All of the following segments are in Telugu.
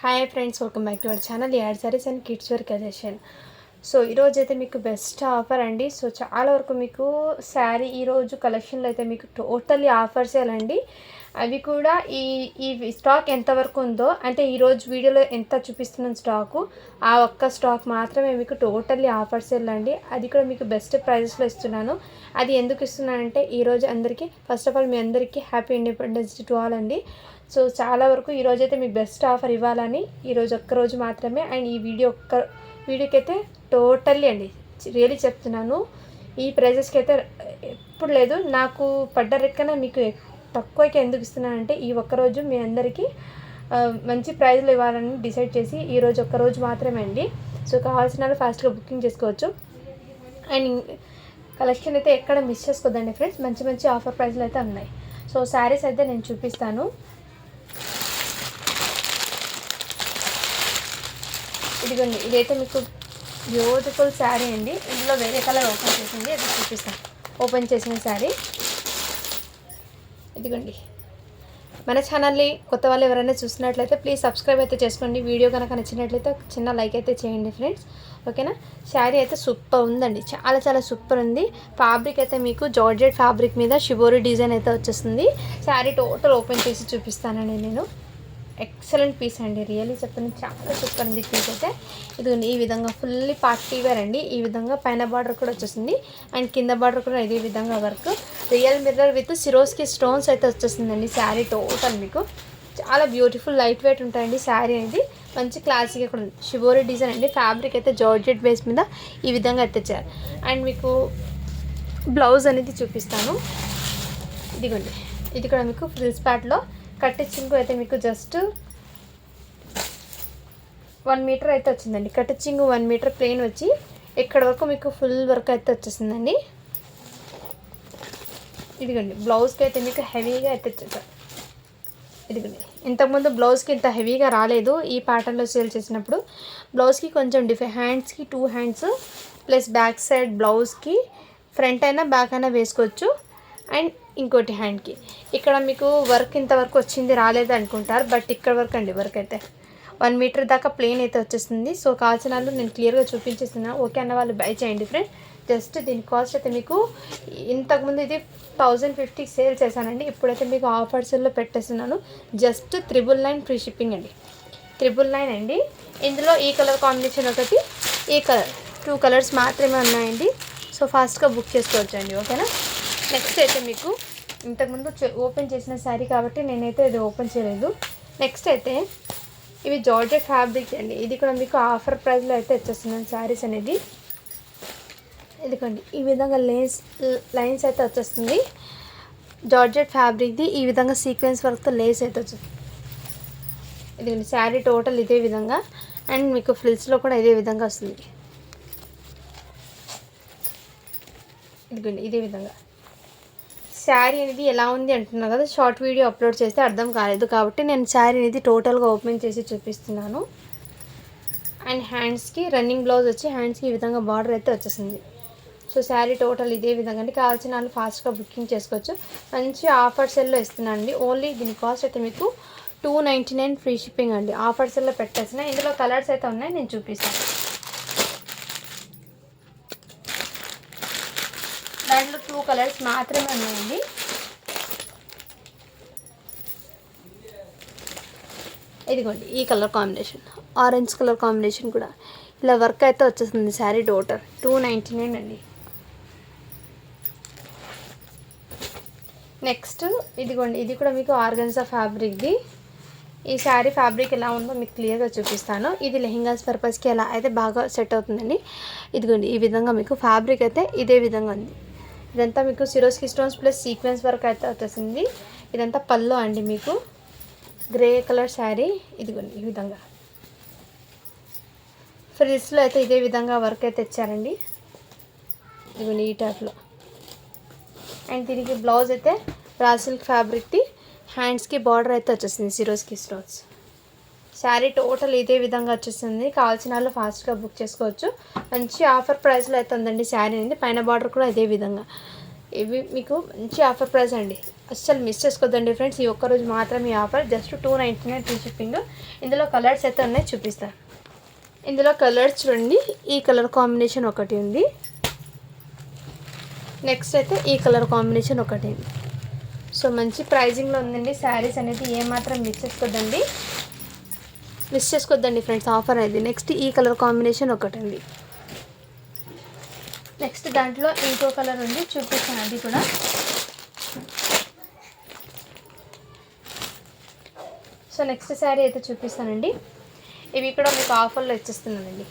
Hi friends, welcome back to our channel add sarees and kids wear collection. So ఈరోజు అయితే మీకు బెస్ట్ ఆఫర్ అండి. సో చాలా వరకు మీకు శారీ ఈరోజు కలెక్షన్లో అయితే మీకు టోటల్లీ ఆఫర్స్ అండి. అవి కూడా ఈ స్టాక్ ఎంతవరకు ఉందో, అంటే ఈరోజు వీడియోలో ఎంత చూపిస్తున్న స్టాకు, ఆ ఒక్క స్టాక్ మాత్రమే మీకు టోటల్లీ ఆఫర్స్ అండి. అది కూడా మీకు బెస్ట్ ప్రైజెస్లో ఇస్తున్నాను. అది ఎందుకు ఇస్తున్నానంటే ఈరోజు అందరికీ ఫస్ట్ ఆఫ్ ఆల్ మీ అందరికీ happy independence day to all అండి. సో చాలా వరకు ఈరోజైతే మీకు బెస్ట్ ఆఫర్ ఇవ్వాలని ఈరోజు ఒక్కరోజు మాత్రమే. అండ్ ఈ వీడియోకి అయితే టోటల్లీ అండి రియలీ చెప్తున్నాను, ఈ ప్రైజెస్కి అయితే ఎప్పుడు లేదు. నాకు పడ్డ రెక్కన మీకు తక్కువకి ఎందుకు ఇస్తున్నానంటే ఈ ఒక్కరోజు మీ అందరికీ మంచి ప్రైజ్లు ఇవ్వాలని డిసైడ్ చేసి ఈరోజు ఒక్కరోజు మాత్రమే అండి. సో కావాల్సిన వాళ్ళు ఫాస్ట్గా బుకింగ్ చేసుకోవచ్చు. అండ్ కలెక్షన్ అయితే ఎక్కడ మిస్ చేసుకోవద్దండి ఫ్రెండ్స్, మంచి మంచి ఆఫర్ ప్రైజ్లు అయితే ఉన్నాయి. సో శారీస్ అయితే నేను చూపిస్తాను. ఇదిగోండి, ఇదైతే మీకు బ్యూటిఫుల్ శారీ అండి. ఇందులో వేరే కలర్ ఓపెన్ చేసింది, అది చూపిస్తాను. ఓపెన్ చేసిన శారీ ఇదిగోండి. మన ఛానల్ని కొత్త వాళ్ళు ఎవరైనా చూసినట్లయితే ప్లీజ్ సబ్స్క్రైబ్ అయితే చేసుకోండి. వీడియో కనుక నచ్చినట్లయితే చిన్న లైక్ అయితే చేయండి ఫ్రెండ్స్, ఓకేనా. శారీ అయితే సూపర్ ఉందండి, చాలా చాలా సూపర్ ఉంది. ఫ్యాబ్రిక్ అయితే మీకు జార్జెట్ ఫ్యాబ్రిక్ మీద షిబోరి డిజైన్ అయితే వచ్చేస్తుంది. శారీ టోటల్ ఓపెన్ చేసి చూపిస్తానండి నేను. ఎక్సలెంట్ పీస్ అండి, రియల్లీ చెప్తాను, చాలా సూపర్ ఉంది పీస్ అయితే. ఇది ఈ విధంగా ఫుల్లీ పార్టీ వేర్ అండి. ఈ విధంగా పైన బార్డర్ కూడా వచ్చేసింది, అండ్ కింద బార్డర్ కూడా ఇదే విధంగా work. Real mirror with Swarovski stones అయితే వచ్చేసిందండి. శారీ టోటల్ మీకు చాలా బ్యూటిఫుల్ లైట్ వెయిట్ ఉంటాయండి. శారీ అనేది మంచి క్లాసీగా కూడా ఉంది. షిబోరి డిజైన్ అండి. ఫ్యాబ్రిక్ అయితే జార్జెట్ బేస్ మీద ఈ విధంగా ఎత్తిచ్చారు. అండ్ మీకు బ్లౌజ్ అనేది చూపిస్తాను. ఇదిగోండి, ఇది కూడా మీకు ఫ్రిల్స్ ప్యాట్లో కట్టించింగ్ అయితే మీకు జస్ట్ 1 మీటర్ అయితే వచ్చిందండి. కట్టించింగ్ 1 మీటర్ ప్లెయిన్ వచ్చి ఇక్కడ వరకు మీకు ఫుల్ వర్క్ అయితే వచ్చేసిందండి. ఇదిగోండి, బ్లౌజ్కి అయితే మీకు హెవీగా అయితే వచ్చేసారు. ఇదిగోండి, ఇంతకుముందు బ్లౌజ్కి ఇంత హెవీగా రాలేదు. ఈ ప్యాటర్న్లో సేల్ చేసినప్పుడు బ్లౌజ్కి కొంచెం హ్యాండ్స్కి 2 హ్యాండ్స్ ప్లస్ బ్యాక్ సైడ్ బ్లౌజ్కి ఫ్రంట్ అయినా బ్యాక్ అయినా వేసుకోవచ్చు. అండ్ ఇంకోటి హ్యాండ్కి ఇక్కడ మీకు వర్క్ ఇంతవరకు వచ్చింది రాలేదు అనుకుంటారు, బట్ ఇక్కడ వరకు అండి వర్క్ అయితే 1 మీటర్ దాకా ప్లెయిన్ అయితే వచ్చేస్తుంది. సో కావాల్సిన వాళ్ళు నేను క్లియర్గా చూపించేస్తున్నాను. ఓకే అన్న వాళ్ళు బై చేయండి ఫ్రెండ్. జస్ట్ దీని కాస్ట్ అయితే మీకు ఇంతకుముందు ఇది 1050 సేల్ చేశానండి. ఇప్పుడైతే మీకు ఆఫర్స్లో పెట్టేస్తున్నాను. జస్ట్ 999 ఫ్రీ షిప్పింగ్ అండి. 999 అండి. ఇందులో ఈ కలర్ కాంబినేషన్ ఒకటి, ఈ కలర్ 2 కలర్స్ మాత్రమే ఉన్నాయండి. సో ఫాస్ట్గా బుక్ చేసుకోవచ్చు అండి, ఓకేనా. నెక్స్ట్ అయితే మీకు ఇంతకుముందు ఓపెన్ చేసిన శారీ కాబట్టి నేనైతే ఇది ఓపెన్ చేయలేదు. నెక్స్ట్ అయితే ఇవి జార్జెట్ ఫ్యాబ్రిక్ అండి. ఇది కూడా మీకు ఆఫర్ ప్రైస్లో అయితే వచ్చేస్తున్నాను శారీస్ అనేది. ఇదిగోండి, ఈ విధంగా లైన్స్ అయితే వచ్చేస్తుంది. జార్జెట్ ఫ్యాబ్రిక్ది ఈ విధంగా సీక్వెన్స్ వర్క్తో లేస్ అయితే వచ్చేస్తుంది. ఇదిగోండి, శారీ టోటల్ ఇదే విధంగా, అండ్ మీకు ఫ్రిల్స్లో కూడా ఇదే విధంగా వస్తుంది. ఇదిగోండి, ఇదే విధంగా శారీ అనేది ఎలా ఉంది అంటున్నాను కదా, షార్ట్ వీడియో అప్లోడ్ చేస్తే అర్థం కాలేదు కాబట్టి నేను శారీ అనేది టోటల్గా ఓపెన్ చేసి చూపిస్తున్నాను. అండ్ హ్యాండ్స్కి రన్నింగ్ బ్లౌజ్ వచ్చి హ్యాండ్స్కి ఈ విధంగా బార్డర్ అయితే వచ్చేసింది. సో శారీ టోటల్ ఇదే విధంగా అండి. కావాల్సిన వాళ్ళు ఫాస్ట్గా బుకింగ్ చేసుకోవచ్చు. మంచి ఆఫర్ సెల్లో ఇస్తున్నాను అండి. ఓన్లీ దీని కాస్ట్ అయితే మీకు 299 ఫ్రీ షిప్పింగ్ అండి. ఆఫర్ సెల్లో పెట్టేసిన. ఇందులో కలర్స్ అయితే ఉన్నాయి, నేను చూపిస్తాను. దాంట్లో 2 కలర్స్ మాత్రమే ఉన్నాయండి. ఇదిగోండి, ఈ colour combination, orange colour combination కూడా ఇలా వర్క్ అయితే వచ్చేస్తుంది. శారీ టోటల్ 299 అండి. నెక్స్ట్ ఇదిగోండి, ఇది కూడా మీకు ఆర్గన్జా ఫ్యాబ్రిక్ది. ఈ శారీ ఫ్యాబ్రిక్ ఎలా ఉందో మీకు క్లియర్గా చూపిస్తాను. ఇది లెహెంగాస్ పర్పస్కి ఎలా అయితే బాగా సెట్ అవుతుందండి. ఇదిగోండి, ఈ విధంగా మీకు ఫ్యాబ్రిక్ అయితే ఇదే విధంగా ఉంది. ఇదంతా మీకు Swarovski stones plus sequence work అయితే వచ్చేసింది. ఇదంతా పళ్ళు అండి, మీకు గ్రే కలర్ శారీ. ఇదిగోండి, ఈ విధంగా ఫ్రిల్స్లో అయితే ఇదే విధంగా వర్క్ అయితే ఇచ్చారండి. ఇదిగోండి, ఈ టైప్లో. అండ్ దీనికి బ్లౌజ్ అయితే రా సిల్క్ ఫ్యాబ్రిక్ది, హ్యాండ్స్కి బార్డర్ అయితే వచ్చేసింది సిరోస్కి స్టోన్స్. శారీ టోటల్ ఇదే విధంగా వచ్చేస్తుంది. కావాల్సిన వాళ్ళు ఫాస్ట్గా బుక్ చేసుకోవచ్చు. మంచి ఆఫర్ ప్రైస్లో అయితే ఉందండి శారీ అనేది. పైన బార్డర్ కూడా ఇదే విధంగా ఇవి మీకు మంచి ఆఫర్ ప్రైస్ అండి, అస్సలు మిస్ చేసుకోవద్దండి ఫ్రెండ్స్. ఈ ఒక్కరోజు మాత్రమే ఈ ఆఫర్, జస్ట్ 299 ఫ్రీ షిప్పింగ్. ఇందులో కలర్స్ అయితే ఉన్నాయి, చూపిస్తాను. ఇందులో కలర్స్ చూడండి, ఈ కలర్ కాంబినేషన్ ఒకటి ఉంది, నెక్స్ట్ అయితే ఈ కలర్ కాంబినేషన్ ఒకటి ఉంది. సో మంచి ప్రైజింగ్లో ఉందండి శారీస్ అనేది, ఏమాత్రం మిస్ చేసుకోవద్దండి ఫ్రెండ్స్ ఆఫర్ అనేది. నెక్స్ట్ ఈ కలర్ కాంబినేషన్ ఒకటి ఉంది, నెక్స్ట్ దాంట్లో ఇంకో కలర్ ఉంది, చూపిస్తాను అది కూడా. సో నెక్స్ట్ శారీ అయితే చూపిస్తానండి. ఇవి కూడా మీకు ఆఫర్లో ఇచ్చేస్తున్నానండి.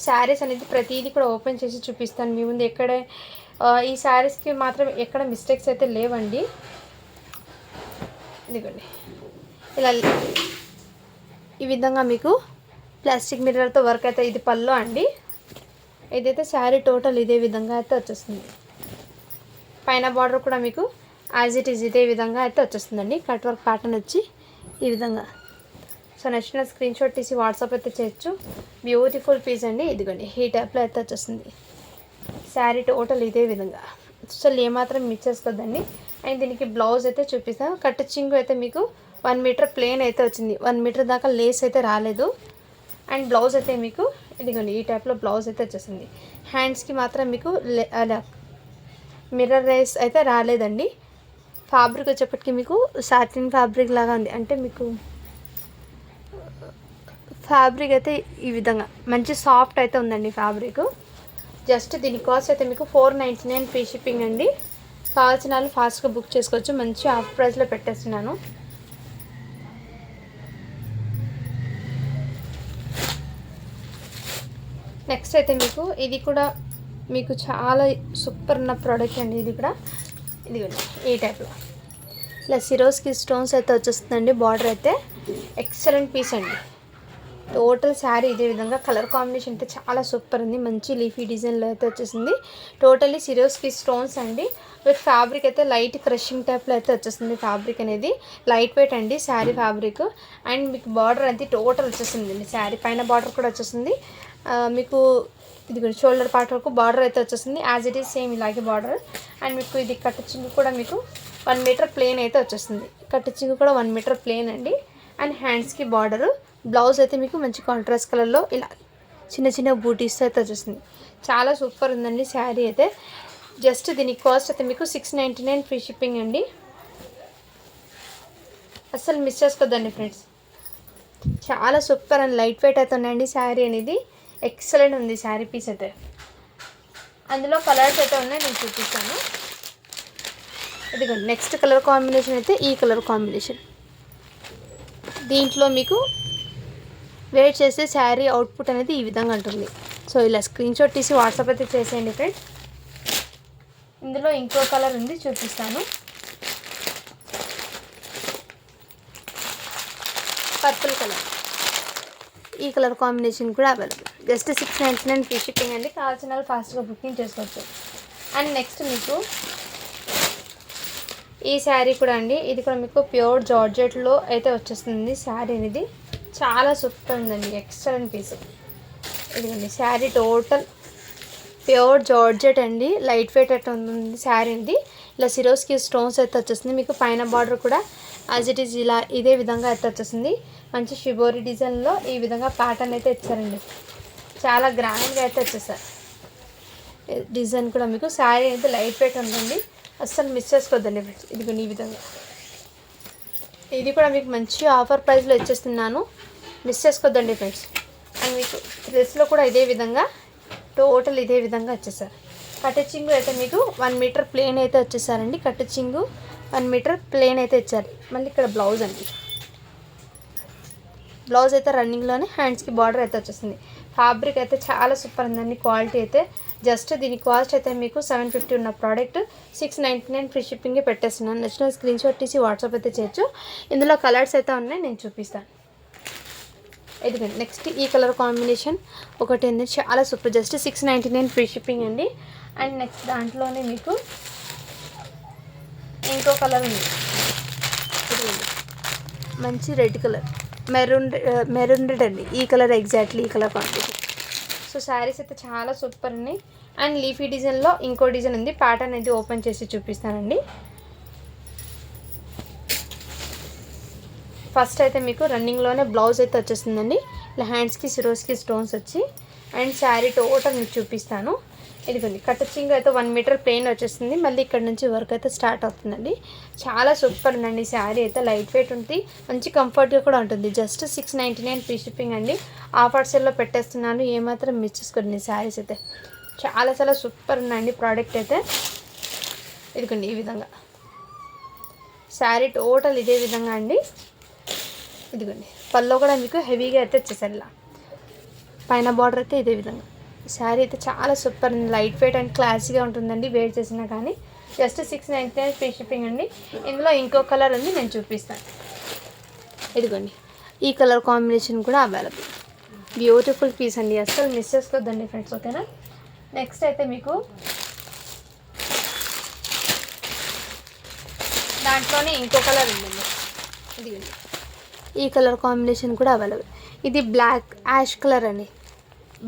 శారీస్ అనేది ప్రతిదీ కూడా ఓపెన్ చేసి చూపిస్తాను మీ ముందు. ఈ శారీస్కి మాత్రం ఎక్కడ మిస్టేక్స్ అయితే లేవండి. ఇదిగోండి, ఇలా ఈ విధంగా మీకు ప్లాస్టిక్ మిర్రర్తో వర్క్ అయితే, ఇది పల్లో అండి. ఇదైతే శారీ టోటల్ ఇదే విధంగా అయితే వచ్చేస్తుంది. పైన బార్డర్ కూడా మీకు యాజ్ ఇట్ ఈజ్ ఇదే విధంగా అయితే వచ్చేస్తుందండి. కట్ వర్క్ ప్యాటర్న్ వచ్చి ఈ విధంగా. సో నచ్చిన స్క్రీన్ షాట్ తీసి వాట్సాప్ అయితే చేయొచ్చు. బ్యూటిఫుల్ పీస్ అండి. ఇదిగోండి ఈ టైప్లో అయితే వచ్చేస్తుంది. శారీ టోటల్ ఇదే విధంగా, అసలు ఏమాత్రం మిస్ చేసుకోవద్దండి. అండ్ దీనికి బ్లౌజ్ అయితే చూపిస్తాను. కట్ చింగు అయితే మీకు 1 మీటర్ ప్లేన్ అయితే వచ్చింది, 1 మీటర్ దాకా లేస్ అయితే రాలేదు. అండ్ బ్లౌజ్ అయితే మీకు ఇదిగోండి ఈ టైప్లో బ్లౌజ్ అయితే వచ్చేసింది. హ్యాండ్స్కి మాత్రం మీకు అలా మిర్రర్ రైస్ అయితే రాలేదండి. ఫ్యాబ్రిక్ వచ్చేప్పటికి మీకు సాటిన్ ఫ్యాబ్రిక్ లాగా ఉంది, అంటే మీకు ఫ్యాబ్రిక్ అయితే ఈ విధంగా మంచి సాఫ్ట్ అయితే ఉందండి ఫ్యాబ్రిక్. జస్ట్ దీని కాస్ట్ అయితే మీకు 499 ఫ్రీ షిప్పింగ్ అండి. కావాల్సిన వాళ్ళు ఫాస్ట్గా బుక్ చేసుకోవచ్చు, మంచి ఆఫ్ ప్రైస్లో పెట్టేస్తున్నాను. నెక్స్ట్ అయితే మీకు ఇది కూడా మీకు చాలా సూపర్ ఉన్న ప్రోడక్ట్ అండి. ఇది కూడా ఇదిగోండి ఈ టైప్లో ఇలా సిరోస్కి స్టోన్స్ అయితే వచ్చేస్తుందండి. బార్డర్ అయితే ఎక్సలెంట్ పీస్ అండి. టోటల్ శారీ ఇదే విధంగా, కలర్ కాంబినేషన్ అయితే చాలా సూపర్ ఉంది. మంచి లీఫీ డిజైన్లో అయితే వచ్చేసింది. టోటల్లీ సిరోస్కి స్టోన్స్ అండి. విత్ ఫ్యాబ్రిక్ అయితే లైట్ క్రషింగ్ టైప్లో అయితే వచ్చేస్తుంది. ఫ్యాబ్రిక్ అనేది లైట్ వెయిట్ అండి శారీ ఫ్యాబ్రిక్. అండ్ మీకు బార్డర్ అయితే టోటల్ వచ్చేసింది అండి. శారీ పైన బార్డర్ కూడా వచ్చేసింది మీకు. ఇది షోల్డర్ పార్ట్ వరకు బార్డర్ అయితే వచ్చేసింది, యాజ్ ఇట్ ఈస్ సేమ్ ఇలాగే బార్డర్. అండ్ మీకు ఇది కట్ చింగు కూడా మీకు 1 మీటర్ ప్లేన్ అయితే వచ్చేస్తుంది. కట్ చింగు కూడా 1 మీటర్ ప్లేన్ అండి. అండ్ హ్యాండ్స్కి బార్డరు. బ్లౌజ్ అయితే మీకు మంచి కాంట్రాస్ట్ కలర్లో ఇలా చిన్న చిన్న బూటీస్ అయితే వచ్చేస్తుంది. చాలా సూపర్ ఉందండి శారీ అయితే. జస్ట్ దీని కాస్ట్ అయితే మీకు 699 ఫ్రీ షిప్పింగ్ అండి. అస్సలు మిస్ చేసుకోవద్దండి ఫ్రెండ్స్. చాలా సూపర్ అండ్ లైట్ వెయిట్ అయితే ఉన్నాయండి శారీ అనేది. ఎక్సలెంట్ ఉంది శారీ పీస్ అయితే. అందులో కలర్స్ అయితే ఉన్నాయి, నేను చూపిస్తాను. ఇదిగోండి నెక్స్ట్ కలర్ కాంబినేషన్ అయితే ఈ కలర్ కాంబినేషన్. దీంట్లో మీకు వెయిట్ చేస్తే శారీ అవుట్పుట్ అనేది ఈ విధంగా ఉంటుంది. సో ఇలా స్క్రీన్ షాట్ తీసి వాట్సాప్ అయితే చేసేయండి ఫ్రెండ్స్. ఇందులో ఇంకో కలర్ ఉంది, చూపిస్తాను. పర్పుల్ కలర్, ఈ కలర్ కాంబినేషన్ కూడా అవైలబుల్. జస్ట్ 699 ఫ్రీ షిప్పింగ్ అండి. కావాల్సిన వాళ్ళు ఫాస్ట్గా బుకింగ్ చేసుకోవచ్చు. అండ్ నెక్స్ట్ మీకు ఈ శారీ కూడా అండి, ఇది కూడా మీకు ప్యూర్ జార్జెట్లో అయితే వచ్చేస్తుంది శారీ అనేది. చాలా సూపర్ ఉందండి, ఎక్సలెంట్ పీస్. ఇదిగోండి శారీ టోటల్ ప్యూర్ జార్జెట్ అండి, లైట్ వెయిట్ అయితే ఉంటుంది శారీ ఇది. ఇలా సిరోస్కి స్టోన్స్ అయితే వచ్చేస్తుంది. మీకు పైన బార్డర్ కూడా యాజ్ ఇట్ ఈజ్ ఇలా ఇదే విధంగా అయితే వచ్చేస్తుంది. మంచి షిబోరి డిజైన్లో ఈ విధంగా ప్యాటర్న్ అయితే ఇచ్చారండి. చాలా గ్రాండ్గా అయితే వచ్చేసారు. డిజైన్ కూడా మీకు శారీ అయితే లైట్ వెయిట్ ఉంటుంది, అస్సలు మిస్ చేసుకోవద్దండి ఫ్రెండ్స్. ఇదిగోండి ఈ విధంగా. ఇది కూడా మీకు మంచి ఆఫర్ ప్రైస్లో ఇచ్చేస్తున్నాను, మిస్ చేసుకోవద్దండి ఫ్రెండ్స్. అండ్ మీకు డ్రెస్లో కూడా ఇదే విధంగా టోటల్ ఇదే విధంగా వచ్చేసారు. కట్టించింగు అయితే మీకు 1 మీటర్ ప్లేన్ అయితే వచ్చేసారండి. కట్టించింగు 1 మీటర్ ప్లేన్ అయితే ఇచ్చారు. మళ్ళీ ఇక్కడ బ్లౌజ్ అండి, బ్లౌజ్ అయితే రన్నింగ్లోనే హ్యాండ్స్కి బార్డర్ అయితే వచ్చేస్తుంది. ఫ్యాబ్రిక్ అయితే చాలా సూపర్ ఉందండి, క్వాలిటీ అయితే. జస్ట్ దీని కాస్ట్ అయితే మీకు 750 ఉన్న ప్రోడక్ట్ 699 ఫ్రీ షిప్పింగే పెట్టేస్తున్నాను. నచ్చిన స్క్రీన్ షాట్ తీసి వాట్సాప్ అయితే చేయొచ్చు. ఇందులో కలర్స్ అయితే ఉన్నాయి, నేను చూపిస్తాను. ఇదిగోండి నెక్స్ట్ ఈ కలర్ కాంబినేషన్ ఒకటి ఉంది, చాలా సూపర్. జస్ట్ 699 ఫ్రీ షిప్పింగ్ అండి. అండ్ నెక్స్ట్ దాంట్లోనే మీకు ఇంకో కలర్ ఉంది, ఇదిగోండి మంచి రెడ్ కలర్, మెరూన్ రెడ్ అండి. ఈ కలర్ ఎగ్జాక్ట్లీ ఈ కలర్ కాంబినేషన్ సో శారీస్ అయితే చాలా సూపర్ ఉన్నాయి. అండ్ లీఫీ డిజైన్లో ఇంకో డిజైన్ ఉంది. ప్యాటర్న్ అయితే ఓపెన్ చేసి చూపిస్తానండి. ఫస్ట్ అయితే మీకు రన్నింగ్లోనే బ్లౌజ్ అయితే వచ్చేస్తుందండి. ఇలా హ్యాండ్స్కి సిరోస్కి స్టోన్స్ వచ్చి అండ్ శారీ టోటల్ మీకు చూపిస్తాను. ఇదిగోండి కటింగ్ అయితే 1 మీటర్ ప్లెయిన్ వచ్చేస్తుంది. మళ్ళీ ఇక్కడ నుంచి వర్క్ అయితే స్టార్ట్ అవుతుందండి. చాలా సూపర్ ఉందండి. శారీ అయితే లైట్ వెయిట్ ఉంటుంది, మంచి కంఫర్ట్గా కూడా ఉంటుంది. జస్ట్ 699 ఫ్రీ షిప్పింగ్ అండి. ఆఫర్ సేల్లో పెట్టేస్తున్నాను, ఏమాత్రం మిస్ చేసుకోండి. శారీస్ అయితే చాలా చాలా సూపర్ ఉన్నాయండి. ప్రోడక్ట్ అయితే ఇదిగోండి ఈ విధంగా శారీ టోటల్ ఇదే విధంగా అండి. ఇదిగోండి పల్లో కూడా మీకు హెవీగా అయితే వచ్చేసారు. ఇలా పైన బార్డర్ అయితే ఇదే విధంగా. శారీ అయితే చాలా సూపర్ ఉంది, లైట్ వెయిట్ అండ్ క్లాసీగా ఉంటుందండి. వేర్ చేసినా కానీ జస్ట్ 699 ఫ్రీ షిప్పింగ్ అండి. ఇందులో ఇంకో కలర్ ఉంది, నేను చూపిస్తాను. ఇదిగోండి ఈ కలర్ కాంబినేషన్ కూడా అవైలబుల్. బ్యూటిఫుల్ పీస్ అండి, అస్సలు మిస్ చేసుకోవద్దండి ఫ్రెండ్స్. ఓకేనా. నెక్స్ట్ అయితే మీకు దాంట్లోనే ఇంకో కలర్ ఉందండి. ఇదిగోండి ఈ కలర్ కాంబినేషన్ కూడా అవైలబుల్. ఇది బ్లాక్ యాష్ కలర్ అండి.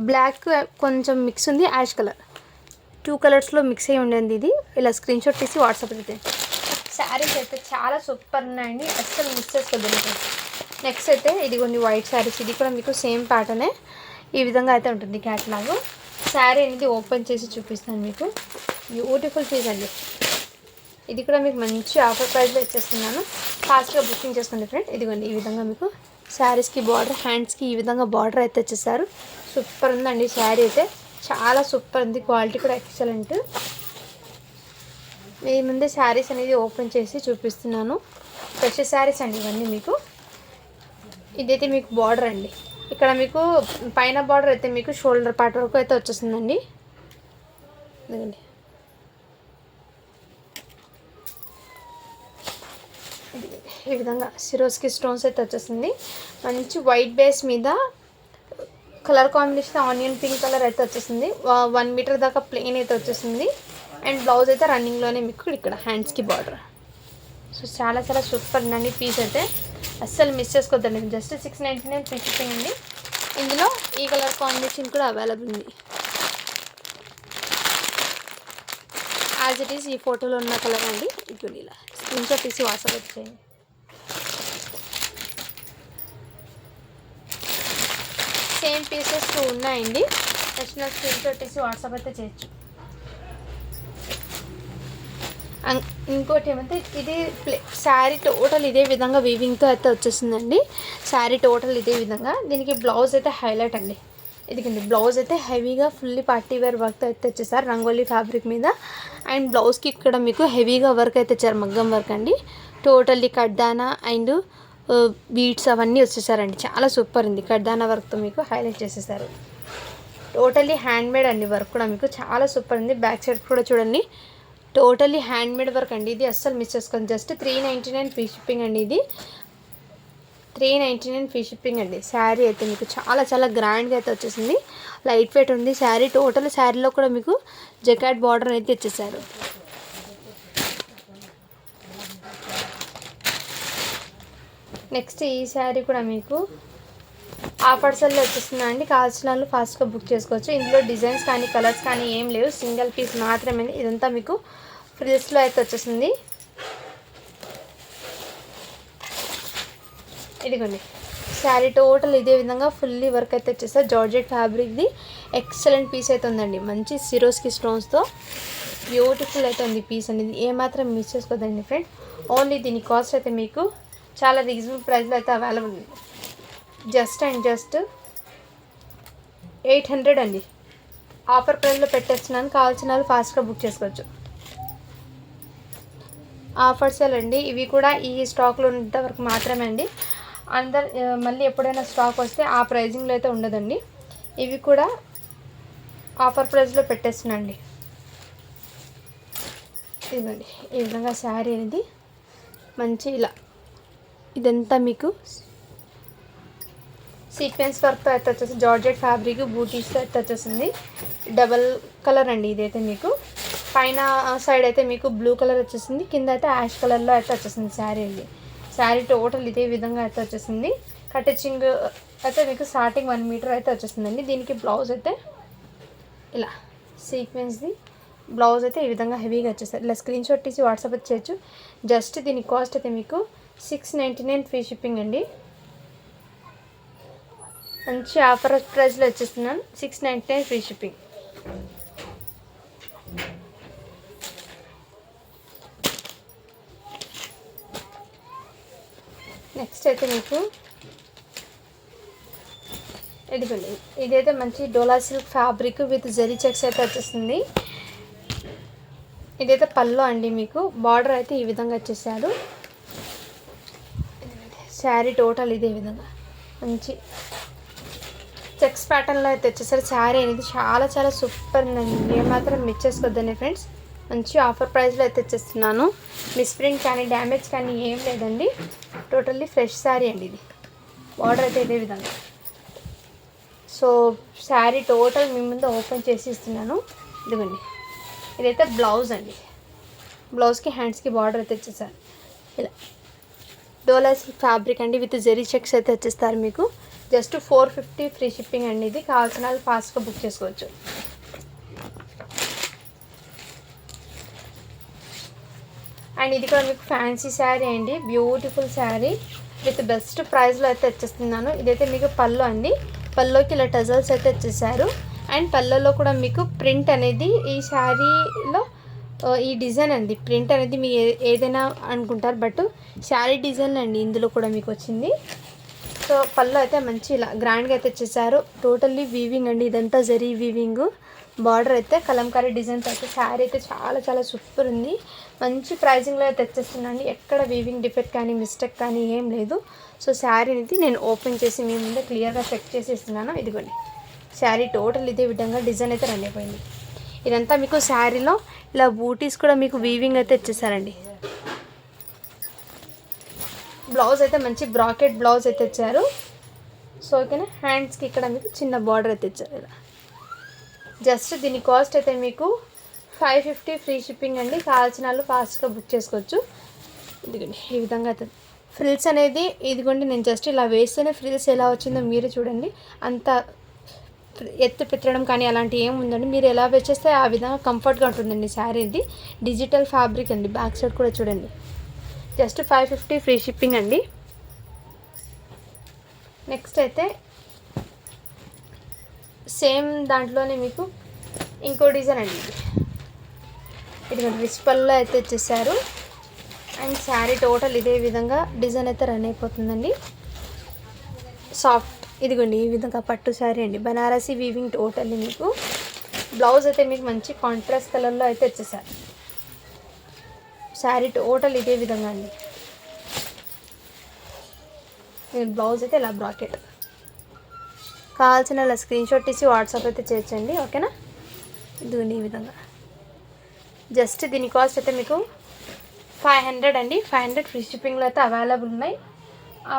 బ్లాక్ కొంచెం మిక్స్ ఉంది, యాష్ కలర్ 2 కలర్స్లో మిక్స్ అయ్యి ఉండేది. ఇది ఇలా స్క్రీన్ షాట్ తీసి వాట్సాప్ అయితే. శారీస్ అయితే చాలా సూపర్ ఉన్నాయండి, అస్సలు మిస్ చేసుకోవద్దు. నెక్స్ట్ అయితే ఇది కొన్ని వైట్ శారీస్. ఇది కూడా మీకు సేమ్ ప్యాటర్నే ఈ విధంగా అయితే ఉంటుంది క్యాట్లాగ్. శారీ అనేది ఓపెన్ చేసి చూపిస్తాను మీకు. బ్యూటిఫుల్ పీస్ అండి. ఇది కూడా మీకు మంచి ఆఫర్ ప్రైస్లో ఇచ్చేస్తున్నాను, ఫాస్ట్గా బుకింగ్ చేసుకోండి ఫ్రెండ్. ఇదిగోండి ఈ విధంగా మీకు శారీస్కి బార్డర్, హ్యాండ్స్కి ఈ విధంగా బార్డర్ అయితే వచ్చేసారు. సూపర్ ఉందండి శారీ అయితే, చాలా సూపర్ ఉంది. క్వాలిటీ కూడా ఎక్సలెంట్. మీ ముందే శారీస్ అనేది ఓపెన్ చేసి చూపిస్తున్నాను. ఫ్రెష్ శారీస్ అండి ఇవన్నీ మీకు. ఇదైతే మీకు బార్డర్ అండి. ఇక్కడ మీకు పైన బార్డర్ అయితే మీకు షోల్డర్ పార్ట్ వరకు అయితే వచ్చేస్తుందండి. ఇదిగోండి ఈ విధంగా సిరోస్కి స్టోన్స్ అయితే వచ్చేసింది. మంచి వైట్ బేస్ మీద colour combination onion pink colour అయితే వచ్చేసింది. 1 మీటర్ దాకా ప్లెయిన్ అయితే వచ్చేసింది. అండ్ బ్లౌజ్ అయితే రన్నింగ్లోనే మీకు ఇక్కడ హ్యాండ్స్కి బార్డర్. సో చాలా చాలా సూపర్ ఉందండి పీస్ అయితే, అస్సలు మిస్ చేసుకోవద్దండి. జస్ట్ 699 ఫ్రీ షిప్పింగ్ అండి. ఇందులో ఈ కలర్ కాంబినేషన్ కూడా అవైలబుల్ ఉంది. యాజ్ ఇట్ ఈస్ ఈ ఫోటోలో ఉన్న కలర్ అండి. ఇప్పుడు ఇలా స్క్రీన్ షాట్ తీసి వాట్సాప్ వచ్చేయండి. సేమ్ పీసెస్ 2 ఉన్నాయండి. నచ్చిన స్క్రీన్ షాట్ తీసి వాట్సాప్ అయితే చేయొచ్చు. ఇంకోటి ఏమంటే ఇది శారీ టోటల్ ఇదే విధంగా వీవింగ్తో అయితే వచ్చేసిందండి. శారీ టోటల్ ఇదే విధంగా. దీనికి బ్లౌజ్ అయితే హైలైట్ అండి. ఇదిగండి బ్లౌజ్ అయితే హెవీగా ఫుల్లీ పార్టీ వేర్ వర్క్ అయితే వచ్చేసారు రంగోలీ ఫ్యాబ్రిక్ మీద. అండ్ బ్లౌజ్కి ఇక్కడ మీకు హెవీగా వర్క్ అయితే వచ్చారు, మగ్గం వర్క్ అండి. టోటల్లీ కడ్దానా అండ్ బీడ్స్ అవన్నీ వచ్చేసారండి. చాలా సూపర్ ఉంది. కడ్దానా వర్క్తో మీకు హైలైట్ చేసేసారు. టోటల్లీ హ్యాండ్మేడ్ అండి వర్క్ కూడా మీకు చాలా సూపర్ ఉంది. బ్యాక్ సైడ్ కూడా చూడండి, టోటల్లీ హ్యాండ్మేడ్ వర్క్ అండి. ఇది అస్సలు మిస్ చేసుకోండి. జస్ట్ 399 ఫ్రీ షిప్పింగ్ అండి. ఇది 399 ఫ్రీ షిప్పింగ్ అండి. శారీ అయితే మీకు చాలా చాలా గ్రాండ్గా అయితే వచ్చేసింది. లైట్ వెయిట్ ఉంది శారీ. టోటల్ శారీలో కూడా మీకు జకాట్ బార్డర్ అయితే ఇచ్చేసారు. నెక్స్ట్ ఈ శారీ కూడా మీకు ఆఫర్స్లో వచ్చేస్తుందా అండి. కావాల్సిన వాళ్ళు ఫాస్ట్గా బుక్ చేసుకోవచ్చు. ఇందులో డిజైన్స్ కానీ కలర్స్ కానీ ఏం లేవు, సింగిల్ పీస్ మాత్రమే. ఇదంతా మీకు ఫ్రిల్స్లో అయితే వచ్చేసింది. ఇదిగోండి శారీ టోటల్ ఇదే విధంగా ఫుల్లీ వర్క్ అయితే వచ్చేస్తారు. జార్జెట్ ఫ్యాబ్రిక్ది ఎక్సలెంట్ పీస్ అయితే ఉందండి. మంచి సిరోస్కి స్టోన్స్తో బ్యూటిఫుల్ అయితే ఉంది పీస్ అనేది. ఏమాత్రం మిస్ చేసుకోదండి ఫ్రెండ్. ఓన్లీ దీని కాస్ట్ అయితే మీకు చాలా రీజనబుల్ ప్రైస్లో అయితే అవైలబుల్ ఉంది. జస్ట్ అండ్ జస్ట్ 800 అండి. ఆఫర్ ప్రైస్లో పెట్టేస్తున్నాను. కావాల్సిన వాళ్ళు ఫాస్ట్గా బుక్ చేసుకోవచ్చు. ఆఫర్ సేల్ అండి. ఇవి కూడా ఈ స్టాక్లో ఉన్నంత వరకు మాత్రమే అండి. మళ్ళీ ఎప్పుడైనా స్టాక్ వస్తే ఆ ప్రైజింగ్లో అయితే ఉండదండి. ఇవి కూడా ఆఫర్ ప్రైస్లో పెట్టేస్తున్నాండి. ఇదిగోండి ఈ విధంగా శారీ అనేది మంచి ఇలా ఇదంతా మీకు సీక్వెన్స్ వర్క్తో అయితే వచ్చేసి జార్జెట్ ఫ్యాబ్రిక్ బూటీస్తో అయితే వచ్చేసింది. డబల్ కలర్ అండి ఇదైతే మీకు. పైన సైడ్ అయితే మీకు బ్లూ కలర్ వచ్చేసింది, కింద అయితే యాష్ కలర్లో అయితే వచ్చేసింది శారీ అండి. శారీ టోటల్ ఇదే విధంగా అయితే వచ్చేసింది. కటింగ్ అయితే మీకు స్టార్టింగ్ 1 మీటర్ అయితే వచ్చేసిందండి. దీనికి బ్లౌజ్ అయితే ఇలా సీక్వెన్స్ది బ్లౌజ్ అయితే ఈ విధంగా హెవీగా వచ్చేస్తారు. ఇలా స్క్రీన్ షాట్ తీసి వాట్సాప్ చేయొచ్చు. జస్ట్ దీని కాస్ట్ అయితే మీకు 699 ఫ్రీ షిప్పింగ్ అండి. మంచి ఆఫర్ ప్రైస్లో వచ్చేస్తున్నాను. 699 ఫ్రీ షిప్పింగ్. నెక్స్ట్ అయితే మీకు ఇదిగోండి, ఇదైతే మంచి Dola silk fabric with zari checks అయితే వచ్చేస్తుంది. ఇదైతే పల్లో అండి. మీకు బార్డర్ అయితే ఈ విధంగా వచ్చేసారు. శారీ టోటల్ ఇదే విధంగా మంచి చెక్స్ ప్యాటర్న్లో అయితే వచ్చేసరి శారీ అనేది చాలా చాలా సూపర్ ఉందండి. ఏమాత్రం మిస్ చేసుకోవద్దండి ఫ్రెండ్స్. మంచి ఆఫర్ ప్రైస్లో అయితే వచ్చేస్తున్నాను. మిస్ప్రింట్ కానీ డ్యామేజ్ కానీ ఏం లేదండి. టోటల్లీ ఫ్రెష్ శారీ అండి. ఇది బార్డర్ అయితే ఇదే విధంగా. సో శారీ టోటల్ మీ ముందు ఓపెన్ చేసి ఇస్తున్నాను. ఇదిగోండి, ఇదైతే బ్లౌజ్ అండి. బ్లౌజ్కి హ్యాండ్స్కి బార్డర్ అయితే వచ్చేసారు. ఇలా డోలా సిల్క్ ఫ్యాబ్రిక్ అండి విత్ జెరీ చెక్స్ అయితే వచ్చేస్తారు మీకు. జస్ట్ 450 ఫ్రీ షిప్పింగ్ అండి. ఇది కావాల్సిన వాళ్ళు ఫాస్ట్గా బుక్ చేసుకోవచ్చు. అండ్ ఇది కూడా మీకు ఫ్యాన్సీ శారీ అండి. బ్యూటిఫుల్ శారీ విత్ బెస్ట్ ప్రైస్లో అయితే వచ్చేస్తున్నాను. ఇదైతే మీకు పళ్ళు అండి. పళ్ళుకి ఇలా టజల్స్ అయితే వచ్చేసారు. అండ్ పళ్ళలో కూడా మీకు ప్రింట్ అనేది ఈ శారీలో ఈ డిజైన్ అండి. ప్రింట్ అనేది మీ ఏదైనా అనుకుంటారు, బట్ శారీ డిజైన్ అండి ఇందులో కూడా మీకు వచ్చింది. సో పళ్ళు అయితే మంచి ఇలా గ్రాండ్గా అయితే వచ్చేసారు. టోటల్లీ వీవింగ్ అండి. ఇదంతా జరీ వీవింగ్. బార్డర్ అయితే కలంకారీ డిజైన్స్ అయితే శారీ అయితే చాలా చాలా సూపర్ ఉంది. మంచి ప్రైజింగ్లో అయితే తెచ్చేస్తున్నాండి. ఎక్కడ వీవింగ్ డిఫెక్ట్ కానీ మిస్టేక్ కానీ ఏం లేదు. సో శారీ అనేది నేను ఓపెన్ చేసి మీ ముందే క్లియర్గా చెక్ చేసి ఇస్తున్నాను. ఇదిగోండి, శారీ టోటల్ ఇదే విధంగా డిజైన్ అయితే రన్ అయిపోయింది. ఇదంతా మీకు శారీలో ఇలా బూటీస్ కూడా మీకు వీవింగ్ అయితే ఇచ్చేసారండి. బ్లౌజ్ అయితే మంచి బ్రాకెట్ బ్లౌజ్ అయితే ఇచ్చారు. సో ఓకేనా. హ్యాండ్స్కి ఇక్కడ మీకు చిన్న బార్డర్ అయితే ఇచ్చారు. ఇలా జస్ట్ దీని కాస్ట్ అయితే మీకు 550 ఫ్రీ షిప్పింగ్ అండి. కావాల్సిన వాళ్ళు ఫాస్ట్గా బుక్ చేసుకోవచ్చు. ఇదిగోండి, ఈ విధంగా అయితే ఫ్రిల్స్ అనేది ఇదిగోండి. నేను జస్ట్ ఇలా వేస్తేనే ఫ్రిల్స్ ఎలా వచ్చిందో మీరు చూడండి. అంత ఎత్తు పెట్టడం కానీ అలాంటివి ఏమి ఉందండి. మీరు ఎలా వేచేస్తే ఆ విధంగా కంఫర్ట్గా ఉంటుందండి. శారీ ఇది డిజిటల్ ఫ్యాబ్రిక్ అండి. బ్యాక్ సైడ్ కూడా చూడండి. జస్ట్ 550 ఫ్రీ షిప్పింగ్ అండి. నెక్స్ట్ అయితే సేమ్ దాంట్లోనే మీకు ఇంకో డిజైన్ అండి. ఇది రిచ్ పళ్ళులో అయితే వచ్చేసారు. అండ్ శారీ టోటల్ ఇదే విధంగా డిజైన్ అయితే రన్ అయిపోతుందండి. సాఫ్ట్ ఇదిగోండి, ఈ విధంగా పట్టు శారీ అండి. బనారసీ వీవింగ్ టోటల్లీ మీకు. బ్లౌజ్ అయితే మీకు మంచి కాంట్రాస్ట్ కలర్లో అయితే వచ్చేసారు. శారీ టోటల్ ఇదే విధంగా అండి. బ్లౌజ్ అయితే ఇలా బ్రాకెట్. కావాల్సిన ఇలా స్క్రీన్ షాట్ తీసి వాట్సాప్ అయితే చేయొచ్చండి. ఓకేనా. ఇదిగోండి ఈ విధంగా. జస్ట్ దీని కాస్ట్ అయితే మీకు 500 అండి. 500 ఫ్రీ షిప్పింగ్లో అయితే అవైలబుల్ ఉన్నాయి.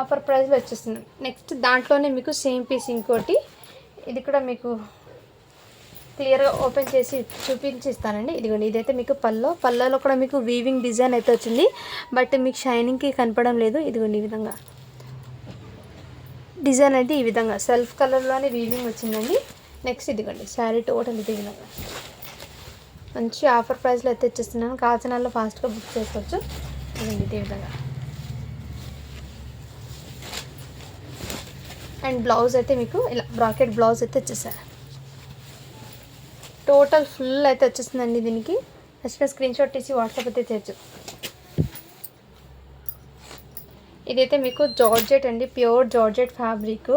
ఆఫర్ ప్రైస్లో వచ్చేస్తుంది. నెక్స్ట్ దాంట్లోనే మీకు సేమ్ పీస్ ఇంకోటి. ఇది కూడా మీకు క్లియర్గా ఓపెన్ చేసి చూపించి ఇస్తానండి. ఇదిగోండి, ఇదైతే మీకు పళ్ళలో కూడా మీకు వీవింగ్ డిజైన్ అయితే వచ్చింది, బట్ మీకు షైనింగ్కి కనపడడం లేదు. ఇదిగోండి, ఈ విధంగా డిజైన్ అయితే ఈ విధంగా సెల్ఫ్ కలర్లోనే వీవింగ్ వచ్చిందండి. నెక్స్ట్ ఇదిగోండి, శారీ టోటల్ ఇది విధంగా మంచి ఆఫర్ ప్రైస్లో అయితే ఇచ్చేస్తున్నాను. కావాల్సిన వాళ్ళు ఫాస్ట్గా బుక్ చేసుకోవచ్చు. ఇదిగోండి ఇదే విధంగా. అండ్ బ్లౌజ్ అయితే మీకు ఇలా బ్రాకెట్ బ్లౌజ్ అయితే వచ్చేసారు. టోటల్ ఫుల్ అయితే వచ్చేస్తుందండి. దీనికి నచ్చిన స్క్రీన్ షాట్ తీసి వాట్సాప్ అయితే చేయొచ్చు. ఇదైతే మీకు జార్జెట్ అండి, ప్యూర్ జార్జెట్ ఫ్యాబ్రిక్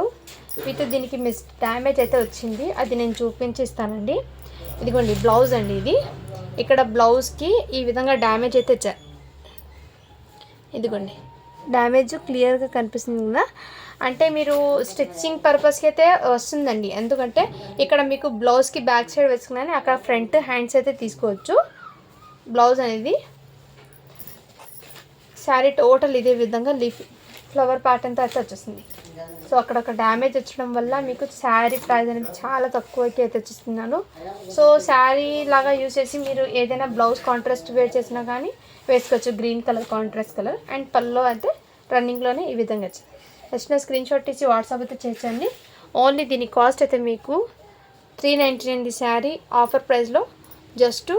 విత్ దీనికి డ్యామేజ్ అయితే వచ్చింది, అది నేను చూపించి ఇస్తానండి. ఇదిగోండి బ్లౌజ్ అండి. ఇది ఇక్కడ బ్లౌజ్కి ఈ విధంగా డ్యామేజ్ అయితే వచ్చారు. ఇదిగోండి డ్యామేజ్ క్లియర్గా కనిపిస్తుంది కదా, అంటే మీరు స్టిచ్చింగ్ పర్పస్కి అయితే వస్తుందండి. ఎందుకంటే ఇక్కడ మీకు బ్లౌజ్కి బ్యాక్ సైడ్ వేసుకున్నాను, అక్కడ ఫ్రంట్ హ్యాండ్స్ అయితే తీసుకోవచ్చు. బ్లౌజ్ అనేది శారీ టోటల్ ఇదే విధంగా లీఫ్ ఫ్లవర్ ప్యాటర్న్తో అయితే వచ్చేస్తుంది. సో అక్కడొక డ్యామేజ్ వచ్చడం వల్ల మీకు శారీ ప్రైస్ అనేది చాలా తక్కువకి అయితే వచ్చేస్తున్నాను. సో శారీ లాగా యూజ్ చేసి మీరు ఏదైనా బ్లౌజ్ కాంట్రాస్ట్ వేర్ చేసినా కానీ వేసుకోవచ్చు. Green colour contrast colour. And pallu అయితే రన్నింగ్లోనే ఈ విధంగా వచ్చింది. వచ్చిన స్క్రీన్ షాట్ తీసి వాట్సాప్ అయితే చేయండి. ఓన్లీ దీని కాస్ట్ అయితే మీకు 399 శారీ ఆఫర్ ప్రైస్లో జస్ట్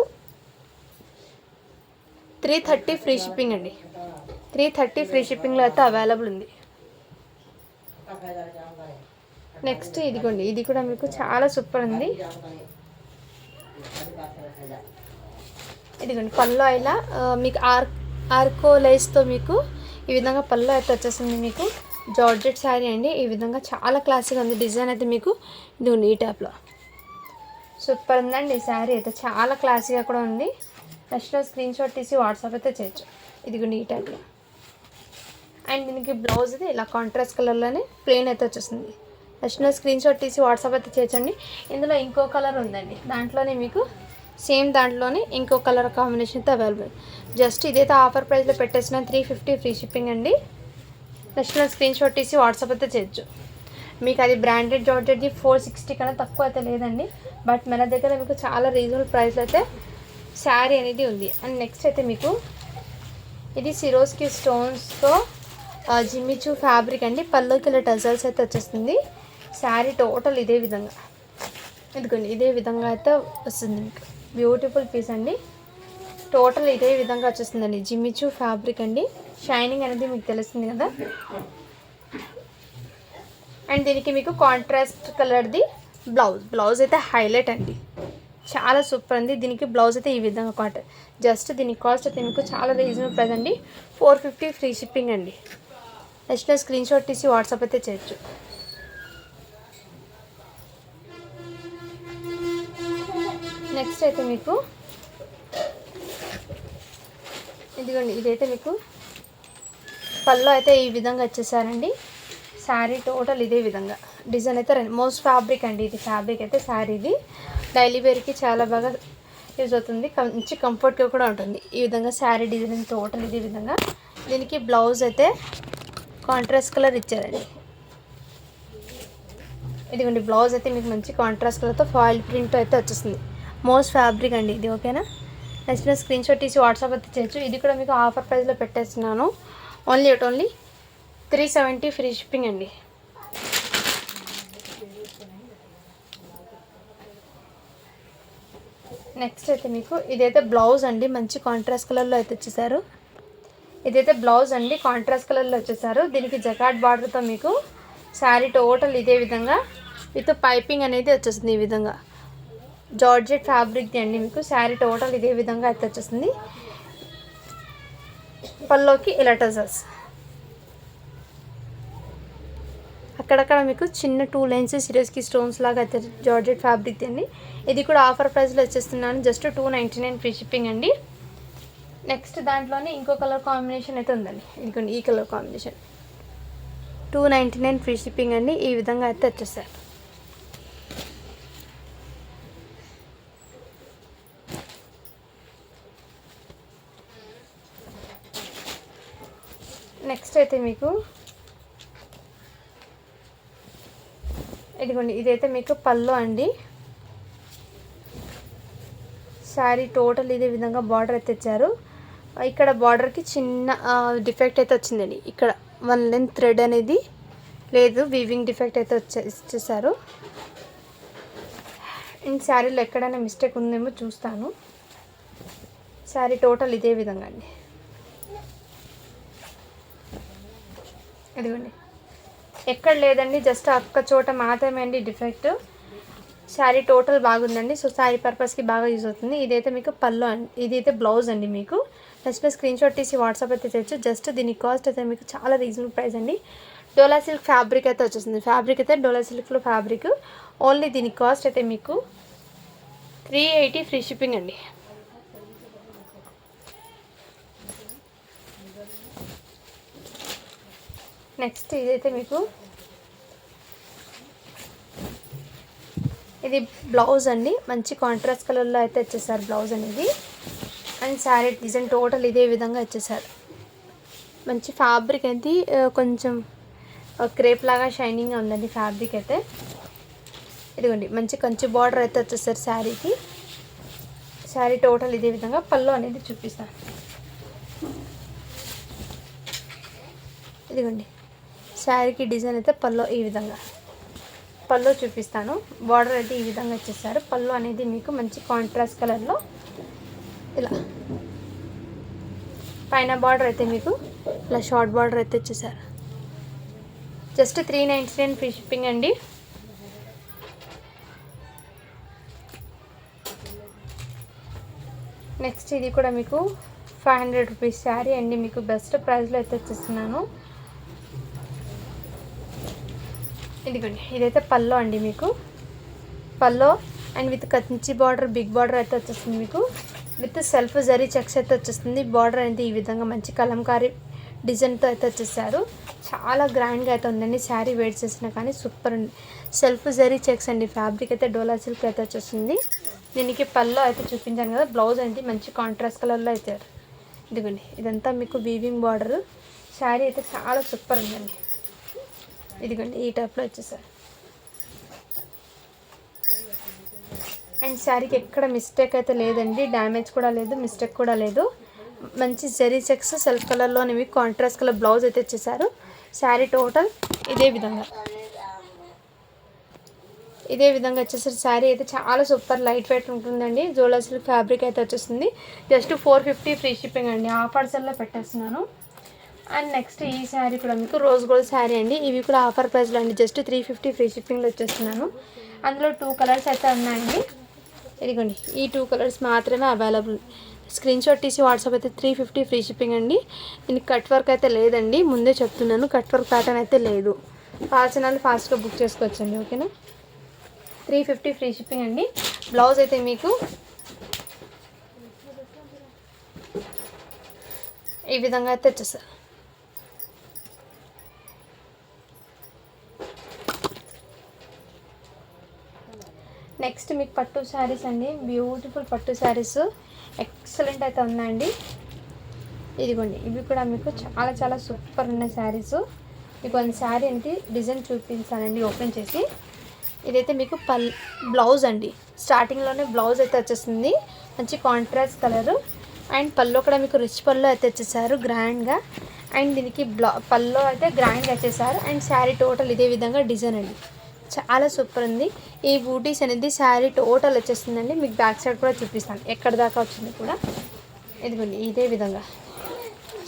330 ఫ్రీ షిప్పింగ్ అండి. 330 ఫ్రీ షిప్పింగ్లో అయితే అవైలబుల్ ఉంది. నెక్స్ట్ ఇదిగోండి, ఇది కూడా మీకు చాలా సూపర్ ఉంది. ఇదిగోండి పళ్ళు ఇలా మీకు ఆర్కో లేస్తో మీకు ఈ విధంగా పళ్ళు అయితే వచ్చేస్తుంది. మీకు జార్జెట్ శారీ అండి. ఈ విధంగా చాలా క్లాసిక్గా ఉంది. డిజైన్ అయితే మీకు ఇదిగోండి ఈ టైప్లో సూపర్ ఉందండి. ఈ శారీ అయితే చాలా క్లాసిక్గా కూడా ఉంది. నెక్స్ట్ స్క్రీన్ షాట్ తీసి వాట్సాప్ అయితే చేయొచ్చు. ఇదిగోండి ఈ టైప్లో. అండ్ దీనికి బ్లౌజ్ అయితే ఇలా కాంట్రాస్ట్ కలర్లోనే ప్లెయిన్ అయితే వచ్చేస్తుంది. నెక్స్ట్ స్క్రీన్ షాట్ తీసి వాట్సాప్ అయితే చేయొచ్చండి. ఇందులో ఇంకో కలర్ ఉందండి, దాంట్లోనే మీకు సేమ్ దాంట్లోనే ఇంకో కలర్ కాంబినేషన్ అయితే అవైలబుల్. జస్ట్ ఇదైతే ఆఫర్ ప్రైస్లో పెట్టేసిన 350 ఫ్రీ షిప్పింగ్ అండి. నెక్స్ట్ స్క్రీన్ షాట్ తీసి వాట్సాప్ అయితే చేయొచ్చు. మీకు అది బ్రాండెడ్ జార్జెట్ది 460 కన్నా తక్కువ అయితే లేదండి. బట్ మన దగ్గర మీకు చాలా రీజనబుల్ ప్రైస్లో అయితే శారీ అనేది ఉంది. అండ్ నెక్స్ట్ అయితే మీకు ఇది సిరోస్కి స్టోన్స్తో జిమ్మిచూ ఫ్యాబ్రిక్ అండి. పల్లోకి ఇలా టజల్స్ అయితే వచ్చేస్తుంది. శారీ టోటల్ ఇదే విధంగా ఇదిగోండి ఇదే విధంగా అయితే వస్తుంది. మీకు బ్యూటిఫుల్ పీస్ అండి. టోటల్ ఇదే విధంగా వచ్చేస్తుందండి. జిమ్మిచూ ఫ్యాబ్రిక్ అండి. షైనింగ్ అనేది మీకు తెలుస్తుంది కదా. అండ్ దీనికి మీకు కాంట్రాస్ట్ కలర్ది బ్లౌజ్ అయితే హైలైట్ అండి. చాలా సూపర్ ఉంది. దీనికి బ్లౌజ్ అయితే ఈ విధంగా కాంట్రాస్ట్. జస్ట్ దీనికి కాస్ట్ అయితే మీకు చాలా రీజనబుల్ ప్రైస్ అండి. 450 ఫ్రీ షిప్పింగ్ అండి. నెక్స్ట్ స్క్రీన్ షాట్ తీసి వాట్సాప్ అయితే చేయొచ్చు. నెక్స్ట్ అయితే మీకు ఇదిగోండి, ఇదైతే మీకు పళ్ళు అయితే ఈ విధంగా వచ్చేసారండి. శారీ టోటల్ ఇదే విధంగా డిజైన్ అయితే మోస్ట్ ఫ్యాబ్రిక్ అండి. ఇది ఫ్యాబ్రిక్ అయితే శారీది డైలీ వేర్కి చాలా బాగా యూజ్ అవుతుంది. మంచి కంఫర్ట్గా కూడా ఉంటుంది. ఈ విధంగా శారీ డిజైన్ టోటల్ ఇదే విధంగా. దీనికి బ్లౌజ్ అయితే కాంట్రాస్ట్ కలర్ ఇచ్చారండి. ఇదిగోండి బ్లౌజ్ అయితే మీకు మంచి కాంట్రాస్ట్ కలర్తో ఫాయిల్ ప్రింట్ అయితే వచ్చేస్తుంది. మోస్ట్ ఫ్యాబ్రిక్ అండి ఇది. ఓకేనా. నెక్స్ట్ స్క్రీన్ షాట్ తీసి వాట్సాప్ అయితే చేయొచ్చు. ఇది కూడా మీకు ఆఫర్ ప్రైస్లో పెట్టేస్తున్నాను. ఓన్లీ 370 ఫ్రీ షిప్పింగ్ అండి. నెక్స్ట్ అయితే మీకు ఇదైతే బ్లౌజ్ అండి. మంచి కాంట్రాస్ట్ కలర్లో అయితే వచ్చేసారు. ఇదైతే బ్లౌజ్ అండి, కాంట్రాస్ట్ కలర్లో వచ్చేసారు. దీనికి జకాట్ బార్డర్తో మీకు శారీ టోటల్ ఇదే విధంగా విత్ పైపింగ్ అనేది వచ్చేస్తుంది. ఈ విధంగా జార్జెట్ ఫ్యాబ్రిక్ది అండి. మీకు శారీ టోటల్ ఇదే విధంగా అయితే వచ్చేస్తుంది. పల్లోకి ఇలా టజల్స్, అక్కడక్కడ మీకు చిన్న 2 లైన్స్ సిరోస్కి స్టోన్స్ లాగా అయితే జార్జెట్ ఫ్యాబ్రిక్ అండి. ఇది కూడా ఆఫర్ ప్రైస్లో వచ్చేస్తున్నాను. జస్ట్ 299 ఫ్రీ షిప్పింగ్ అండి. నెక్స్ట్ దాంట్లోనే ఇంకో కలర్ కాంబినేషన్ అయితే ఉందండి. ఇదిగోండి ఈ కలర్ కాంబినేషన్ 299 ఫ్రీ షిప్పింగ్ అండి. ఈ విధంగా అయితే వచ్చేసారు. నెక్స్ట్ అయితే మీకు ఇదిగోండి, ఇదైతే మీకు పళ్ళు అండి. శారీ టోటల్ ఇదే విధంగా బార్డర్ అయితే ఇచ్చారు. ఇక్కడ బార్డర్కి చిన్న డిఫెక్ట్ అయితే వచ్చిందండి. ఇక్కడ 1 లెంత్ థ్రెడ్ అనేది లేదు, వీవింగ్ డిఫెక్ట్ అయితే ఇచ్చేసారు. ఇంక శారీలో ఎక్కడైనా మిస్టేక్ ఉందేమో చూస్తాను. శారీ టోటల్ ఇదే విధంగా అండి. ఇదిగోండి, ఎక్కడ లేదండి, జస్ట్ ఒక్క చోట మాత్రమే అండి డిఫెక్ట్. శారీ టోటల్ బాగుందండి. సో శారీ పర్పస్కి బాగా యూజ్ అవుతుంది. ఇదైతే మీకు పళ్ళు అండి, ఇదైతే బ్లౌజ్ అండి. మీకు నెక్స్ట్ స్క్రీన్ షాట్ తీసి వాట్సాప్ అయితే చేయొచ్చు. జస్ట్ దీని కాస్ట్ అయితే మీకు చాలా రీజనబుల్ ప్రైస్ అండి. డోలా సిల్క్ ఫ్యాబ్రిక్ అయితే వచ్చేస్తుంది. ఫ్యాబ్రిక్ అయితే డోలా సిల్క్లో ఫ్యాబ్రిక్. ఓన్లీ దీని కాస్ట్ అయితే మీకు 380 ఫ్రీ షిప్పింగ్ అండి. నెక్స్ట్ ఇదైతే మీకు ఇది బ్లౌజ్ అండి. మంచి కాంట్రాస్ట్ కలర్లో అయితే వచ్చేసారు బ్లౌజ్ అనేది. అండ్ శారీ డిజైన్ టోటల్ ఇదే విధంగా వచ్చేసారు. మంచి ఫ్యాబ్రిక్ అయితే కొంచెం క్రేప్ లాగా షైనింగ్గా ఉందండి ఫ్యాబ్రిక్ అయితే. ఇదిగోండి మంచి కంచి బార్డర్ అయితే వచ్చేసారు శారీకి. శారీ టోటల్ ఇదే విధంగా. పళ్ళు అనేది చూపిస్తాను. ఇదిగోండి శారీకి డిజైన్ అయితే పళ్ళు ఈ విధంగా. పళ్ళు చూపిస్తాను. బార్డర్ అయితే ఈ విధంగా ఇచ్చేసారు. పళ్ళు అనేది మీకు మంచి కాంట్రాస్ట్ కలర్లో ఇలా, పైన బార్డర్ అయితే మీకు ఇలా షార్ట్ బార్డర్ అయితే ఇచ్చేసారు. జస్ట్ 399 ఫ్రీ షిప్పింగ్ అండి. నెక్స్ట్ ఇది కూడా మీకు 500 రూపీస్ శారీ అండి. మీకు బెస్ట్ ప్రైస్లో అయితే వచ్చేస్తున్నాను. ఇదిగోండి, ఇదైతే పల్లో అండి. మీకు pallu and with Kanchi border, big border అయితే వచ్చేస్తుంది. మీకు విత్ సెల్ఫ్ జరీ చెక్స్ అయితే వచ్చేస్తుంది. బార్డర్ అనేది ఈ విధంగా మంచి కలంకారీ డిజైన్తో అయితే వచ్చేసారు. చాలా గ్రాండ్గా అయితే ఉందండి. శారీ వేర్ చేసినా కానీ సూపర్ ఉంది. సెల్ఫ్ జరీ చెక్స్ అండి. ఫ్యాబ్రిక్ అయితే డోలా సిల్క్ అయితే వచ్చేస్తుంది. దీనికి పల్లో అయితే చూపించాను కదా. బ్లౌజ్ అనేది మంచి కాంట్రాస్ట్ కలర్లో అయితే. ఇదిగోండి, ఇదంతా మీకు వీవింగ్ బార్డర్. శారీ అయితే చాలా సూపర్ ఉందండి. ఇదిగోండి, ఈ టైప్లో వచ్చేసారు. అండ్ శారీకి ఎక్కడ మిస్టేక్ అయితే లేదండి. డ్యామేజ్ కూడా లేదు, మిస్టేక్ కూడా లేదు. మంచి జరీ చెక్స్ సెల్ఫ్ కలర్లోనే మీకు కాంట్రాస్ట్ కలర్ బ్లౌజ్ అయితే ఇచ్చేసారు. శారీ టోటల్ ఇదే విధంగా వచ్చేసరి శారీ అయితే చాలా సూపర్ లైట్ వెయిట్ ఉంటుందండి. జోలా సిల్క్ ఫ్యాబ్రిక్ అయితే వచ్చేస్తుంది. జస్ట్ 450 ఫ్రీ షిప్పింగ్ అండి. ఆఫర్స్లో పెట్టేస్తున్నాను. అండ్ నెక్స్ట్ ఈ శారీ కూడా మీకు రోజ్ గోల్డ్ శారీ అండి. ఇవి కూడా ఆఫర్ ప్రైస్లో అండి. జస్ట్ 350 ఫ్రీ షిప్పింగ్లో వచ్చేస్తున్నాను. అందులో 2 కలర్స్ అయితే ఉన్నాయండి. ఇదిగోండి, ఈ 2 కలర్స్ మాత్రమే అవైలబుల్. స్క్రీన్ షాట్ తీసి వాట్సాప్ అయితే 350 ఫ్రీ షిప్పింగ్ అండి. దీనికి కట్ వర్క్ అయితే లేదండి, ముందే చెప్తున్నాను. కట్ వర్క్ ప్యాటర్న్ అయితే లేదు. కావాల్సిన వాళ్ళు ఫాస్ట్గా బుక్ చేసుకోవచ్చండి. ఓకేనా, 350 ఫ్రీ షిప్పింగ్ అండి. బ్లౌజ్ అయితే మీకు ఈ విధంగా అయితే వచ్చేస్తారు. నెక్స్ట్ మీకు పట్టు శారీస్ అండి. బ్యూటిఫుల్ పట్టు శారీస్ ఎక్సలెంట్ అయితే ఉన్నాయండి. ఇదిగోండి, ఇవి కూడా మీకు చాలా చాలా సూపర్ ఉన్న శారీస్. మీకు ఒక శారీ ఏంటి డిజైన్ చూపించానండి ఓపెన్ చేసి. ఇదైతే మీకు బ్లౌజ్ అండి. స్టార్టింగ్లోనే బ్లౌజ్ అయితే వచ్చేస్తుంది. మంచి కాంట్రాస్ట్ కలరు. అండ్ పళ్ళు కూడా మీకు రిచ్ పళ్ళు అయితే వచ్చేసారు గ్రాండ్గా. అండ్ దీనికి పళ్ళు అయితే గ్రాండ్గా వచ్చేసారు. అండ్ శారీ టోటల్ ఇదే విధంగా డిజైన్ అండి. చాలా సూపర్ ఉంది. ఈ బూటీస్ అనేది శారీ టోటల్ వచ్చేస్తుందండి. మీకు బ్యాక్ సైడ్ కూడా చూపిస్తాను ఎక్కడ దాకా వచ్చింది కూడా. ఇదిగోండి, ఇదే విధంగా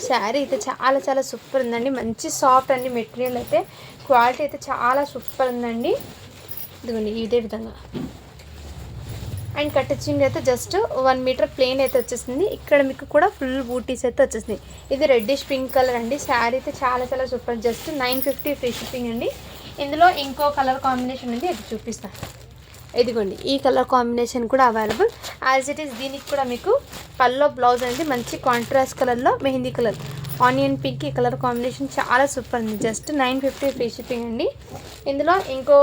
శారీ అయితే చాలా చాలా సూపర్ ఉందండి. మంచి సాఫ్ట్ అండి. మెటీరియల్ అయితే క్వాలిటీ అయితే చాలా సూపర్ ఉందండి. ఇదిగోండి, ఇదే విధంగా. అండ్ కట్టించింగ్ అయితే జస్ట్ 1 మీటర్ ప్లెయిన్ అయితే వచ్చేసింది. ఇక్కడ మీకు కూడా ఫుల్ బూటీస్ అయితే వచ్చేసింది. ఇది రెడ్డిష్ పింక్ కలర్ అండి. శారీ అయితే చాలా చాలా సూపర్. జస్ట్ 950 ఫ్రీ షిప్పింగ్ అండి. ఇందులో ఇంకో కలర్ కాంబినేషన్ ఉంది, అది చూపిస్తాను. ఇదిగోండి, ఈ కలర్ కాంబినేషన్ కూడా అవైలబుల్ యాజ్ ఇట్ ఈస్. దీనికి కూడా మీకు పల్లో బ్లౌజ్ అనేది మంచి కాంట్రాస్ట్ కలర్లో మెహందీ కలర్, ఆనియన్ పింక్ ఈ కలర్ కాంబినేషన్ చాలా సూపర్ ఉంది. జస్ట్ 950 ఫ్రీ షిప్పింగ్ అండి. ఇందులో ఇంకో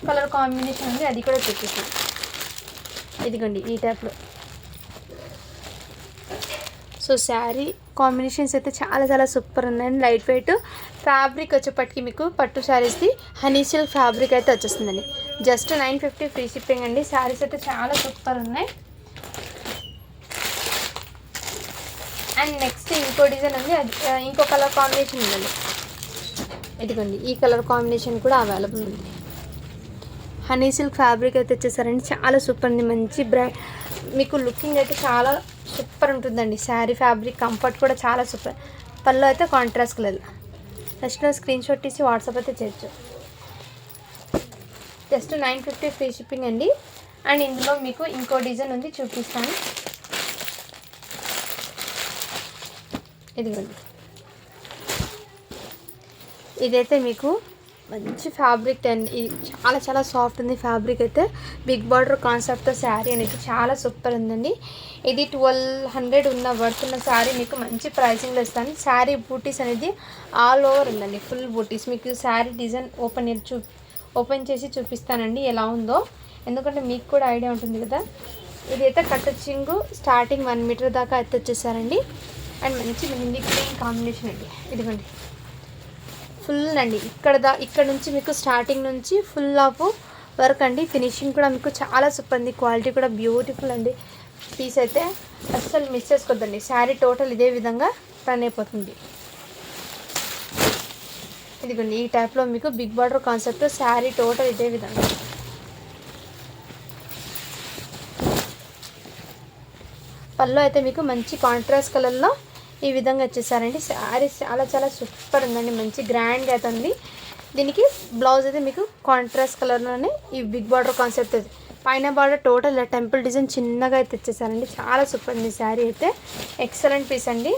కలర్ కాంబినేషన్ ఉంది, అది కూడా చూపిస్తాను. ఇదిగోండి, ఈ టైప్లో. సో శారీ కాంబినేషన్స్ అయితే చాలా చాలా సూపర్ ఉందండి. లైట్ వెయిట్ ఫ్యాబ్రిక్ వచ్చేప్పటికి మీకు పట్టు శారీస్ది హనీ సిల్క్ ఫ్యాబ్రిక్ అయితే వచ్చేస్తుందండి. జస్ట్ 950 ఫ్రీ షిప్పింగ్ అండి. శారీస్ అయితే చాలా సూపర్ ఉన్నాయి. అండ్ నెక్స్ట్ ఇంకో డిజైన్ ఉంది, అది ఇంకో కలర్ కాంబినేషన్ ఉందండి. ఇదిగోండి, ఈ కలర్ కాంబినేషన్ కూడా అవైలబుల్ ఉంది. హనీ సిల్క్ ఫ్యాబ్రిక్ అయితే వచ్చేసారండి. చాలా సూపర్ ఉంది. మంచి మీకు లుకింగ్ అయితే చాలా సూపర్ ఉంటుందండి. శారీ ఫ్యాబ్రిక్ కంఫర్ట్ కూడా చాలా సూపర్. పళ్ళు అయితే contrast colour. Next screen shot తీసి వాట్సాప్ అయితే చేయొచ్చు. జస్ట్ 950 ఫ్రీ షిప్పింగ్ అండి. అండ్ ఇందులో మీకు ఇంకో డిజైన్ ఉంది, చూపిస్తాను. ఇదిగోండి, ఇదైతే మీకు మంచి ఫ్యాబ్రిక్ అండి. ఇది చాలా చాలా సాఫ్ట్ ఉంది ఫ్యాబ్రిక్ అయితే. బిగ్ బార్డర్ కాన్సెప్ట్తో శారీ అనేది చాలా సూపర్ ఉందండి. ఇది 1200 ఉన్న వర్త్ ఉన్న శారీ మీకు మంచి ప్రైసింగ్లో ఇస్తాను. శారీ బూటీస్ అనేది ఆల్ ఓవర్ ఉందండి, ఫుల్ బూటీస్. మీకు శారీ డిజైన్ ఓపెన్ చేసి చూపిస్తానండి ఎలా ఉందో, ఎందుకంటే మీకు కూడా ఐడియా ఉంటుంది కదా. ఇదైతే కట్టొచ్చింగు స్టార్టింగ్ 1 మీటర్ దాకా అయితే వచ్చేసారండి. అండ్ మంచి మెహందీ గ్రీన్ కాంబినేషన్ అండి. ఇదిగోండి, ఫుల్ అండి. ఇక్కడ నుంచి మీకు స్టార్టింగ్ నుంచి ఫుల్ ఆఫ్ వర్క్ అండి. ఫినిషింగ్ కూడా మీకు చాలా సూపర్ ఉంది. క్వాలిటీ కూడా బ్యూటిఫుల్ అండి. పీస్ అయితే అస్సలు మిస్ చేసుకోవద్దండి. శారీ టోటల్ ఇదే విధంగా రన్ అయిపోతుంది. ఇదిగోండి ఈ టైప్లో మీకు big border concept saree total ఇదే విధంగా. పళ్ళు అయితే మీకు మంచి కాంట్రాస్ట్ కలర్లో ఈ విధంగా వచ్చేసారండి. శారీ చాలా చాలా సూపర్ ఉందండి, మంచి గ్రాండ్గా అయితే ఉంది. దీనికి బ్లౌజ్ అయితే మీకు కాంట్రాస్ట్ కలర్లోనే ఈ బిగ్ బార్డర్ కాన్సెప్ట్ అయితే పైన బార్డర్ టోటల్ టెంపుల్ డిజైన్ చిన్నగా అయితే ఇచ్చేసారండి. చాలా సూపర్ ఉంది శారీ అయితే, ఎక్సలెంట్ పీస్ అండి.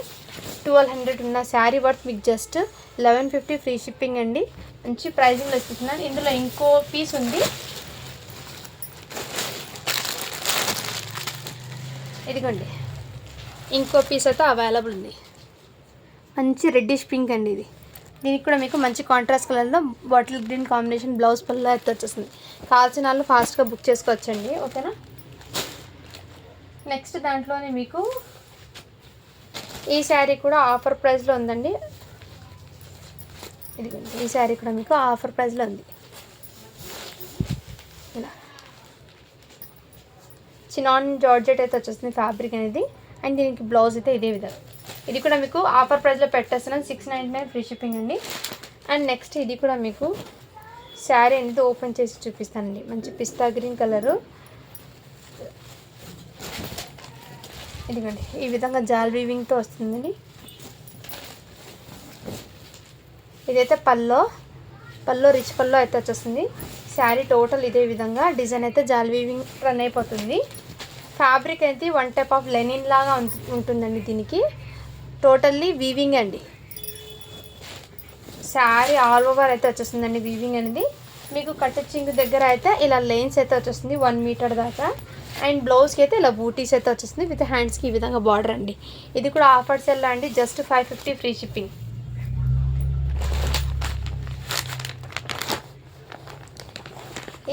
1200 ఉన్న శారీ వర్త్ మీకు జస్ట్ 1150 ఫ్రీ షిప్పింగ్ అండి. మంచి ప్రైజింగ్లో ఇస్తున్నాను. ఇందులో ఇంకో పీస్ ఉంది, ఇదిగోండి ఇంకో పీస్ అయితే అవైలబుల్ ఉంది. మంచి రెడ్డిష్ పింక్ అండి ఇది. దీనికి కూడా మీకు మంచి కాంట్రాస్ట్ కలర్లో బాటిల్ గ్రీన్ కాంబినేషన్ బ్లౌజ్ పళ్ళు అయితే వచ్చేస్తుంది. కావాల్సిన వాళ్ళు ఫాస్ట్గా బుక్ చేసుకోవచ్చండి, ఓకేనా. నెక్స్ట్ దాంట్లోనే మీకు ఈ శారీ కూడా ఆఫర్ ప్రైస్లో ఉందండి. ఇదిగోండి ఈ శారీ కూడా మీకు ఆఫర్ ప్రైస్లో ఉంది. ఇలా చినాన్ జార్జెట్ అయితే వచ్చేస్తుంది ఫ్యాబ్రిక్ అనేది. అండ్ దీనికి బ్లౌజ్ అయితే ఇదే విధంగా. ఇది కూడా మీకు ఆఫర్ ప్రైస్లో పెట్టేస్తున్నాను, 699 ఫ్రీ షిప్పింగ్ అండి. అండ్ నెక్స్ట్ ఇది కూడా మీకు శారీ అనేది ఓపెన్ చేసి చూపిస్తానండి. మంచి పిస్తా గ్రీన్ కలరు. ఇదిగోండి ఈ విధంగా జాల్ వీవింగ్తో వస్తుందండి. ఇదైతే పల్లో రిచ్ పల్లో అయితే వచ్చేస్తుంది. శారీ టోటల్ ఇదే విధంగా డిజైన్ అయితే జాల్ వీవింగ్ రన్ అయిపోతుంది. ఫ్యాబ్రిక్ అయితే వన్ టైప్ ఆఫ్ లెనిన్ లాగా ఉంటుందండి. దీనికి టోటల్లీ వీవింగ్ అండి. శారీ ఆల్ ఓవర్ అయితే వచ్చేస్తుందండి వీవింగ్ అనేది. మీకు కట్టింగ్ దగ్గర అయితే ఇలా లైన్స్ అయితే వచ్చేస్తుంది 1 మీటర్ దాకా. అండ్ బ్లౌజ్కి అయితే ఇలా బూటీస్ అయితే వచ్చేస్తుంది విత్ హ్యాండ్స్కి ఈ విధంగా బార్డర్ అండి. ఇది కూడా ఆఫర్ సెల్లో అండి, జస్ట్ 550 ఫ్రీ షిప్పింగ్.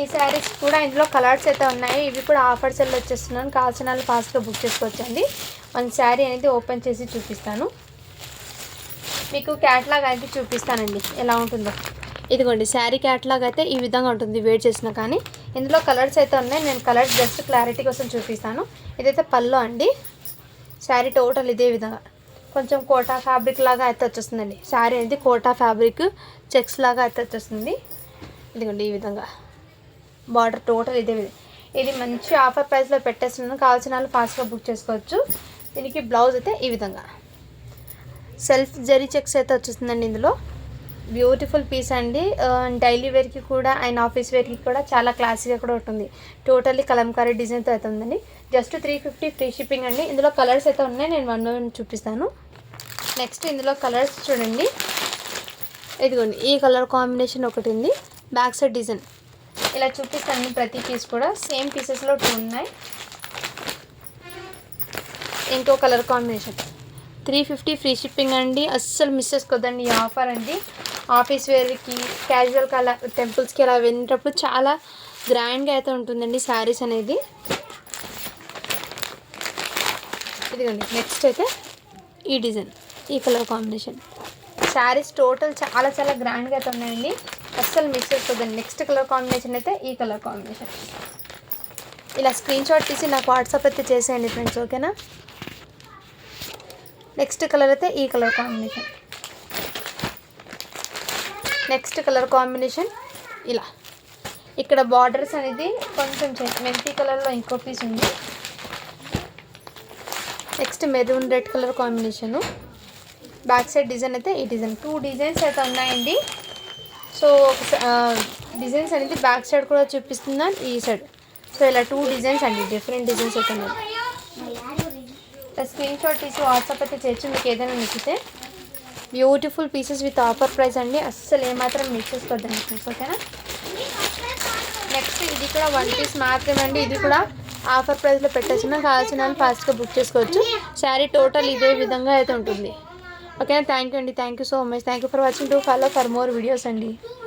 ఈ శారీస్ కూడా ఇందులో కలర్స్ అయితే ఉన్నాయి. ఇవి కూడా ఆఫర్ సెల్లో వచ్చేస్తున్నాను, కావాల్సిన వాళ్ళు ఫాస్ట్గా బుక్ చేసుకోవచ్చండి. మన శారీ అనేది ఓపెన్ చేసి చూపిస్తాను, మీకు క్యాట్లాగ్ అయితే చూపిస్తానండి ఎలా ఉంటుందో. ఇదిగోండి శారీ క్యాట్లాగ్ అయితే ఈ విధంగా ఉంటుంది వేర్ చేసినా, కానీ ఇందులో కలర్స్ అయితే ఉన్నాయి. నేను కలర్స్ జస్ట్ క్లారిటీ కోసం చూపిస్తాను. ఇదైతే పల్లో అండి. శారీ టోటల్ ఇదే విధంగా కొంచెం కోటా ఫ్యాబ్రిక్ లాగా అయితే వచ్చేస్తుందండి. శారీ అనేది కోటా ఫ్యాబ్రిక్ చెక్స్ లాగా అయితే వచ్చేస్తుంది. ఇదిగోండి ఈ విధంగా బార్డర్ టోటల్ ఇదే విధంగా. ఇది మంచి ఆఫర్ ప్రైస్లో పెట్టేస్తున్నాను, కావాల్సిన వాళ్ళు ఫాస్ట్గా బుక్ చేసుకోవచ్చు. దీనికి బ్లౌజ్ అయితే ఈ విధంగా సెల్ఫ్ జరీ చెక్స్ అయితే వచ్చేస్తుందండి. ఇందులో బ్యూటిఫుల్ పీస్ అండి. డైలీ వేర్కి కూడా అండ్ ఆఫీస్ వేర్కి కూడా చాలా క్లాసీగా కూడా ఉంటుంది. టోటల్లీ కలంకారీ డిజైన్తో అయితే ఉందండి. జస్ట్ 350 ఫ్రీ షిప్పింగ్ అండి. ఇందులో కలర్స్ అయితే ఉన్నాయి, నేను 1 by 1 చూపిస్తాను. నెక్స్ట్ ఇందులో కలర్స్ చూడండి. ఇదిగోండి ఈ కలర్ కాంబినేషన్ ఒకటి ఉంది. బ్యాక్ సైడ్ డిజైన్ ఇలా చూపిస్తాను. ప్రతి పీస్ కూడా సేమ్ పీసెస్లో 2 ఉన్నాయి. ఇంకో కలర్ కాంబినేషన్ 350 ఫ్రీ షిప్పింగ్ అండి. అస్సలు మిస్ చేసుకోవద్దండి ఈ ఆఫర్ అండి. ఆఫీస్ వేర్కి క్యాజువల్ కలర్ టెంపుల్స్కి అలా వెళ్ళేటప్పుడు చాలా గ్రాండ్గా అయితే ఉంటుందండి శారీస్ అనేది. ఇదిగోండి నెక్స్ట్ అయితే ఈ డిజైన్ ఈ కలర్ కాంబినేషన్. శారీస్ టోటల్ చాలా చాలా గ్రాండ్గా అయితే ఉన్నాయండి, అస్సలు మిస్ చేసుకోవద్దండి. నెక్స్ట్ కలర్ కాంబినేషన్ అయితే ఈ కలర్ కాంబినేషన్. ఇలా స్క్రీన్ షాట్ తీసి నాకు వాట్సాప్ అయితే చేసేయండి ఫ్రెండ్స్, ఓకేనా. నెక్స్ట్ కలర్ అయితే ఈ colour combination. Next colour combination ఇలా ఇక్కడ బార్డర్స్ అనేది కొంచెం మెంతి కలర్లో ఇంకో పీస్ ఉంది. Next maroon red colour combination. Back side design అయితే ఈ డిజైన్ 2 డిజైన్స్ అయితే ఉన్నాయండి. సో డిజైన్స్ అనేది బ్యాక్ సైడ్ కూడా చూపిస్తున్నాను, ఈ సైడ్. సో ఇలా 2 డిజైన్స్ అండి, డిఫరెంట్ డిజైన్స్ అయితే ఉన్నాయి. స్క్రీన్ షాట్ తీసి వాట్సాప్ అయితే చేయొచ్చు మీకు ఏదైనా నచ్చితే. Beautiful pieces with offer price అండి, అస్సలు ఏమాత్రం మిస్ చేసుకోవద్దండి ఫ్రెండ్స్, ఓకేనా. నెక్స్ట్ ఇది కూడా 1 పీస్ మాత్రమే అండి. ఇది కూడా ఆఫర్ ప్రైస్లో పెట్టేసిన, కావాల్సిన వాళ్ళు ఫాస్ట్గా బుక్ చేసుకోవచ్చు. శారీ టోటల్ ఇదే విధంగా అయితే ఉంటుంది, ఓకేనా. థ్యాంక్ యూ అండి, thank you so much. Thank you for watching. To follow for more videos అండి.